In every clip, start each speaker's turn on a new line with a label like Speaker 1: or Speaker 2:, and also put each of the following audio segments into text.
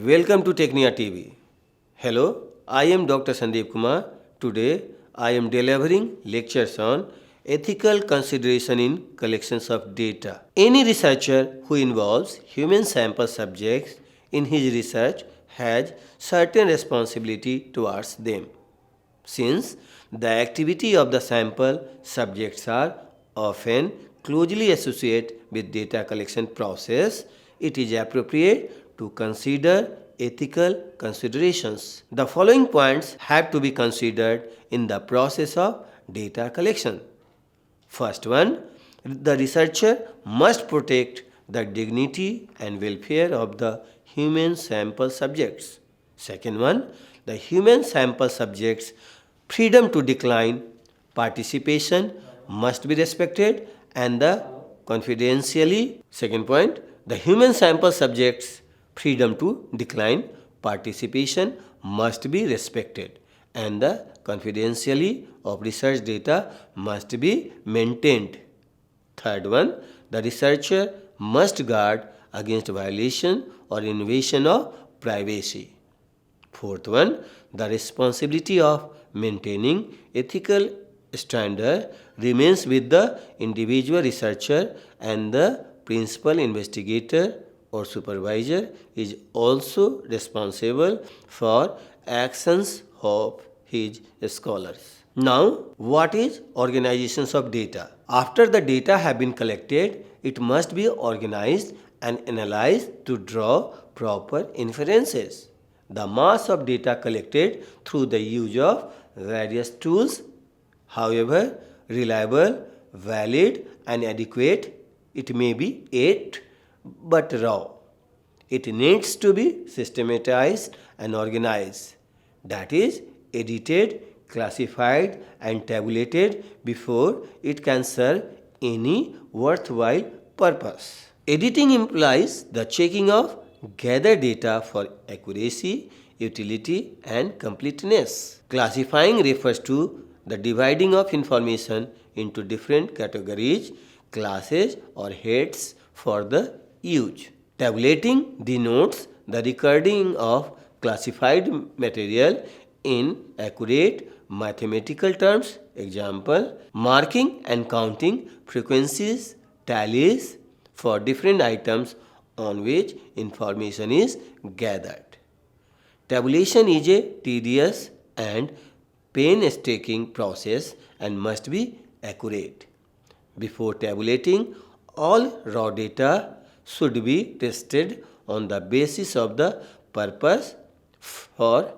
Speaker 1: Welcome to Technia TV. Hello, I am Dr. Sandeep Kumar. Today I am delivering lectures on ethical consideration in collections of data. Any researcher who involves human sample subjects in his research has certain responsibility towards them. Since the activity of the sample subjects are often closely associated with data collection process, it is appropriate to consider ethical considerations. The following points have to be considered in the process of data collection. First one, the researcher must protect the dignity and welfare of the human sample subjects. Second one, the human sample subjects' freedom to decline participation must be respected and the confidentially. Second point, the human sample subjects' freedom to decline participation must be respected and the confidentiality of research data must be maintained. Third one, the researcher must guard against violation or invasion of privacy. Fourth one, the responsibility of maintaining ethical standard remains with the individual researcher, and the principal investigator or supervisor is also responsible for actions of his scholars. Now, what is organizations of data? After the data have been collected, it must be organized and analyzed to draw proper inferences. The mass of data collected through the use of various tools, however reliable, valid and adequate it may be, yet but raw. It needs to be systematized and organized, that is, edited, classified and tabulated before it can serve any worthwhile purpose. Editing implies the checking of gathered data for accuracy, utility and completeness. Classifying refers to the dividing of information into different categories, classes or heads for the use. Tabulating denotes the recording of classified material in accurate mathematical terms. Example, marking and counting frequencies, tallies for different items on which information is gathered. Tabulation is a tedious and painstaking process and must be accurate. Before tabulating, all raw data should be tested on the basis of the purpose for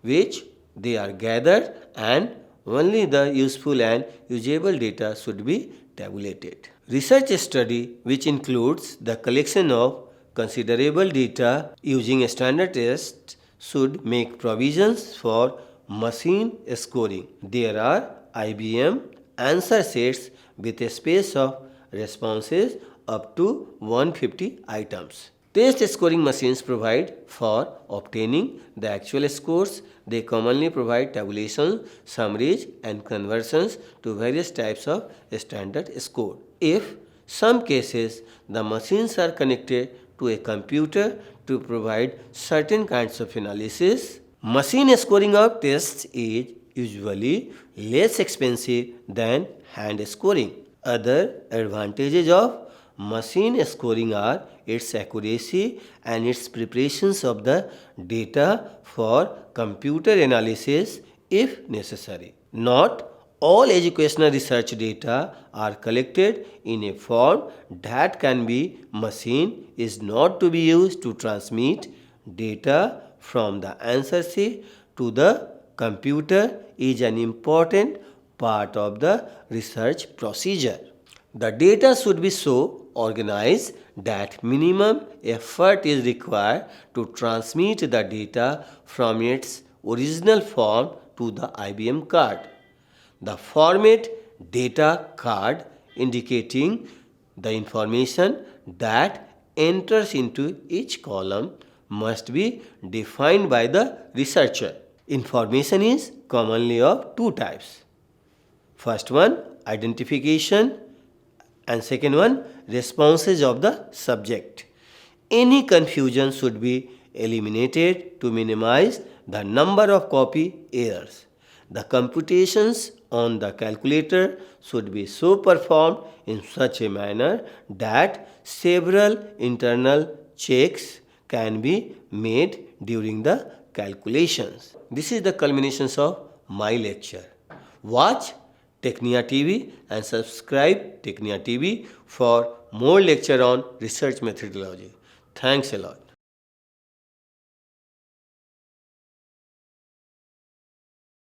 Speaker 1: which they are gathered, and only the useful and usable data should be tabulated. Research study, which includes the collection of considerable data using standard tests, should make provisions for machine scoring. There are IBM answer sets with a space of responses up to 150 items. Test scoring machines provide for obtaining the actual scores. They commonly provide tabulation, summaries and conversions to various types of standard score. If some cases the machines are connected to a computer to provide certain kinds of analysis, machine scoring of tests is usually less expensive than hand scoring. Other advantages of machine scoring are its accuracy and its preparations of the data for computer analysis if necessary. Not all educational research data are collected in a form that can be machine is not to be used to transmit data from the answer sheet to the computer is an important part of the research procedure. The data should be so organized that minimum effort is required to transmit the data from its original form to the IBM card. The format data card indicating the information that enters into each column must be defined by the researcher. Information is commonly of two types. First one, identification, and second one, responses of the subject. Any confusion should be eliminated to minimize the number of copy errors. The computations on the calculator should be so performed in such a manner that several internal checks can be made during the calculations. This is the culminations of my lecture. Watch Technia TV and subscribe Technia TV for more lecture on research methodology. Thanks a lot.